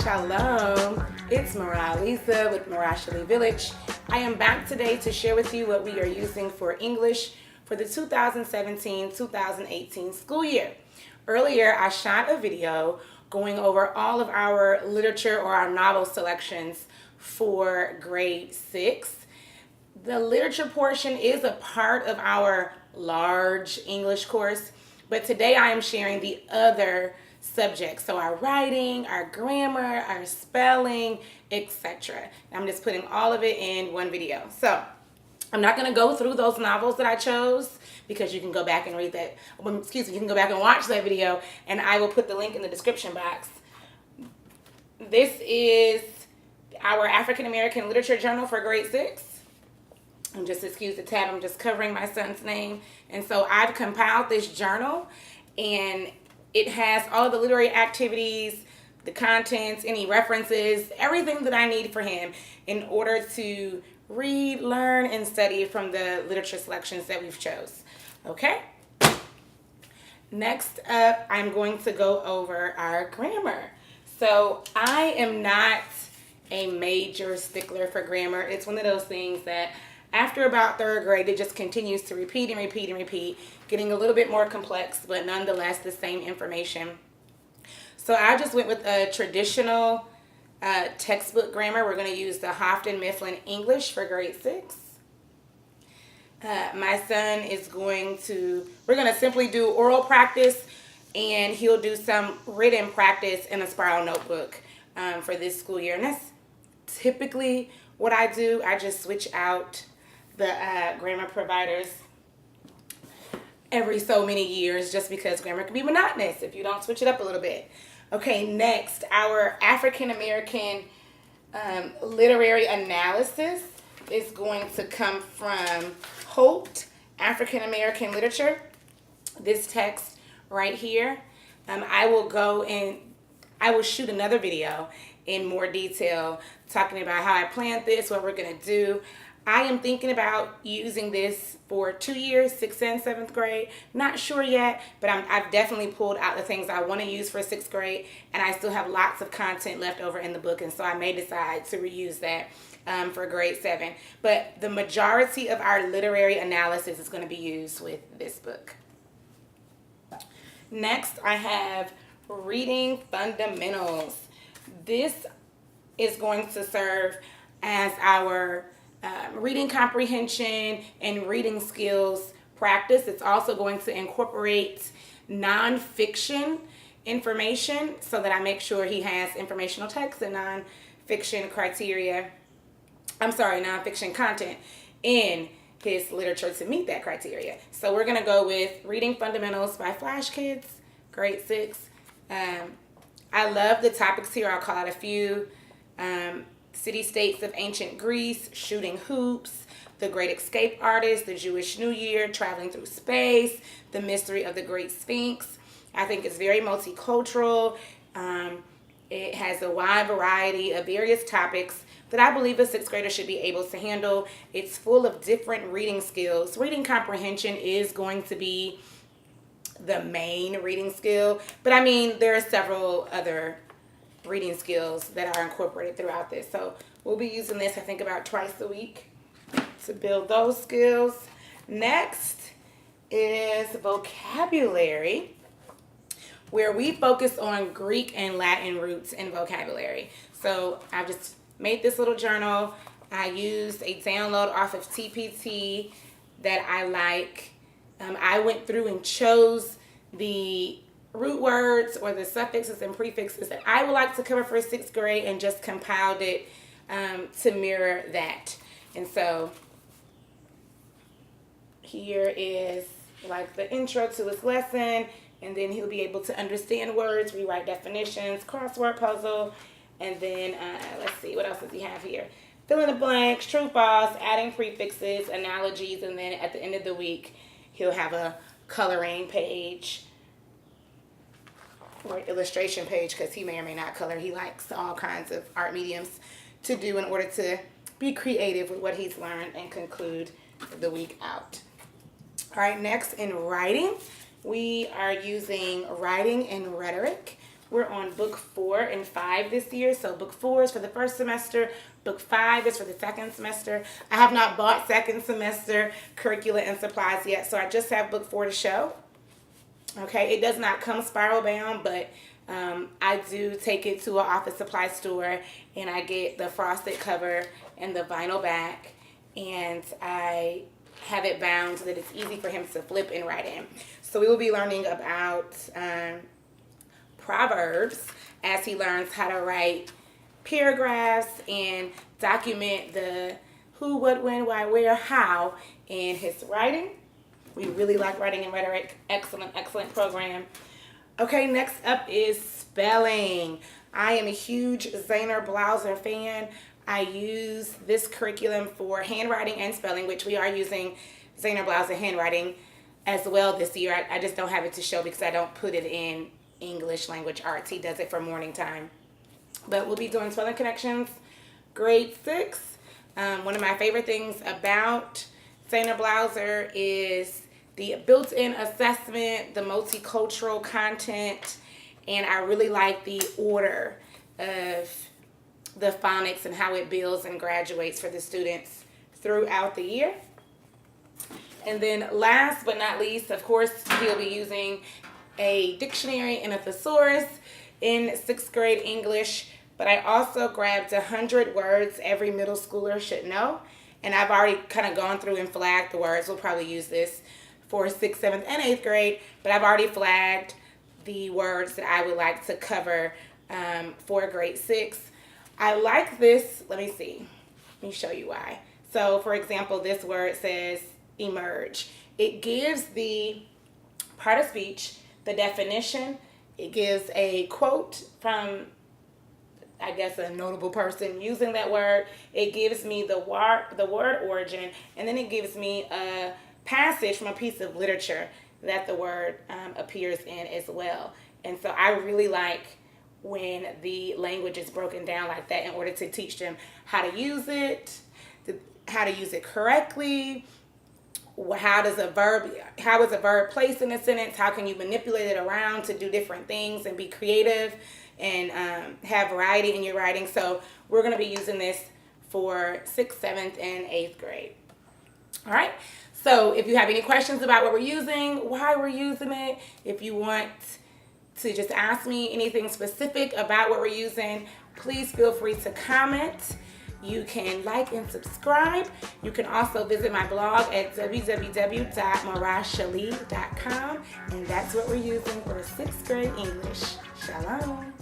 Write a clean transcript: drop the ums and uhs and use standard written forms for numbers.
Shalom, it's Mariah Lisa with Marashali Village. I am back today to share with you what we are using for English for the 2017-2018 school year. Earlier, I shot a video going over all of our literature or our novel selections for grade 6. The literature portion is a part of our large English course, but today I am sharing the other subjects. So our writing, our grammar, our spelling, etc. I'm just putting all of it in one video. So I'm not going to go through those novels that I chose because you can go back and read that. You can go back and watch that video, and I will put the link in the description box. This is our African American Literature Journal for grade 6. And just excuse the tab, I'm just covering my son's name. And so I've compiled this journal, and it has all the literary activities, the contents, any references, everything that I need for him in order to read, learn, and study from the literature selections that we've chose. Okay? Next up, I'm going to go over our grammar. So I am not a major stickler for grammar. It's one of those things that after about 3rd grade, it just continues to repeat and repeat and repeat, getting a little bit more complex, but nonetheless the same information. So I just went with a traditional textbook grammar. We're going to use the Houghton Mifflin English for grade 6. My son is we're going to simply do oral practice, and he'll do some written practice in a spiral notebook for this school year. And that's typically what I do. I just switch out the grammar providers every so many years just because grammar can be monotonous if you don't switch it up a little bit. Okay, next, our African American literary analysis is going to come from Holt, African American Literature. This text right here. I will shoot another video in more detail talking about how I planned this, what we're going to do. I am thinking about using this for 2 years, 6th and 7th grade. Not sure yet, but I've definitely pulled out the things I want to use for 6th grade, and I still have lots of content left over in the book, and so I may decide to reuse that for grade 7. But the majority of our literary analysis is going to be used with this book. Next, I have Reading Fundamentals. This is going to serve as our reading comprehension and reading skills practice. It's also going to incorporate nonfiction information so that I make sure he has informational text and nonfiction content in his literature to meet that criteria. So we're going to go with Reading Fundamentals by Flash Kids, grade 6. I love the topics here. I'll call out a few. City-states of ancient Greece, shooting hoops, the Great Escape Artist, the Jewish New Year, traveling through space, the mystery of the Great Sphinx. I think it's very multicultural. It has a wide variety of various topics that I believe a 6th grader should be able to handle. It's full of different reading skills. Reading comprehension is going to be the main reading skill, but I mean, there are several other reading skills that are incorporated throughout this. So we'll be using this, I think, about twice a week to build those skills. Next is vocabulary, where we focus on Greek and Latin roots in vocabulary. So I've just made this little journal. I used a download off of TPT that I like. I went through and chose the root words or the suffixes and prefixes that I would like to cover for 6th grade and just compiled it to mirror that. And so here is like the intro to his lesson, and then he'll be able to understand words, rewrite definitions, crossword puzzle, and then let's see, what else does he have here? Fill in the blanks, true, false, adding prefixes, analogies, and then at the end of the week he'll have a coloring page or illustration page, because he may or may not color. He likes all kinds of art mediums to do in order to be creative with what he's learned and conclude the week out. All right, next in writing, we are using writing and rhetoric We're on book 4 and 5 this year. So book 4 is for the first semester. Book 5 is for the second semester. I have not bought second semester curricula and supplies yet, so I just have book 4 to show. Okay, it does not come spiral bound, but I do take it to an office supply store and I get the frosted cover and the vinyl back, and I have it bound so that it's easy for him to flip and write in. So we will be learning about Proverbs as he learns how to write paragraphs and document the who, what, when, why, where, how in his writing. We really like writing and rhetoric. Excellent, excellent program. Okay, next up is spelling. I am a huge Zaner Blauser fan. I use this curriculum for handwriting and spelling, which we are using Zaner Blauser handwriting as well this year. I just don't have it to show because I don't put it in English language arts. He does it for morning time. But we'll be doing spelling connections, grade 6. One of my favorite things about Zaner Blauser is the built-in assessment, the multicultural content, and I really like the order of the phonics and how it builds and graduates for the students throughout the year. And then last but not least, of course, he'll be using a dictionary and a thesaurus in 6th grade English, but I also grabbed 100 words every middle schooler should know, and I've already kind of gone through and flagged the words. We'll probably use this for 6th, 7th, and 8th grade, but I've already flagged the words that I would like to cover for grade 6. I like this. Let me see. Let me show you why. So, for example, this word says emerge. It gives the part of speech, the definition. It gives a quote from, I guess, a notable person using that word. It gives me the word origin, and then it gives me a passage from a piece of literature that the word appears in as well. And so I really like when the language is broken down like that in order to teach them how to use it, how to use it correctly. How is a verb placed in a sentence? How can you manipulate it around to do different things and be creative and have variety in your writing? So we're going to be using this for 6th, 7th, and 8th grade. All right. So if you have any questions about what we're using, why we're using it, if you want to just ask me anything specific about what we're using, please feel free to comment. You can like and subscribe. You can also visit my blog at www.marashali.com, and that's what we're using for 6th grade English. Shalom.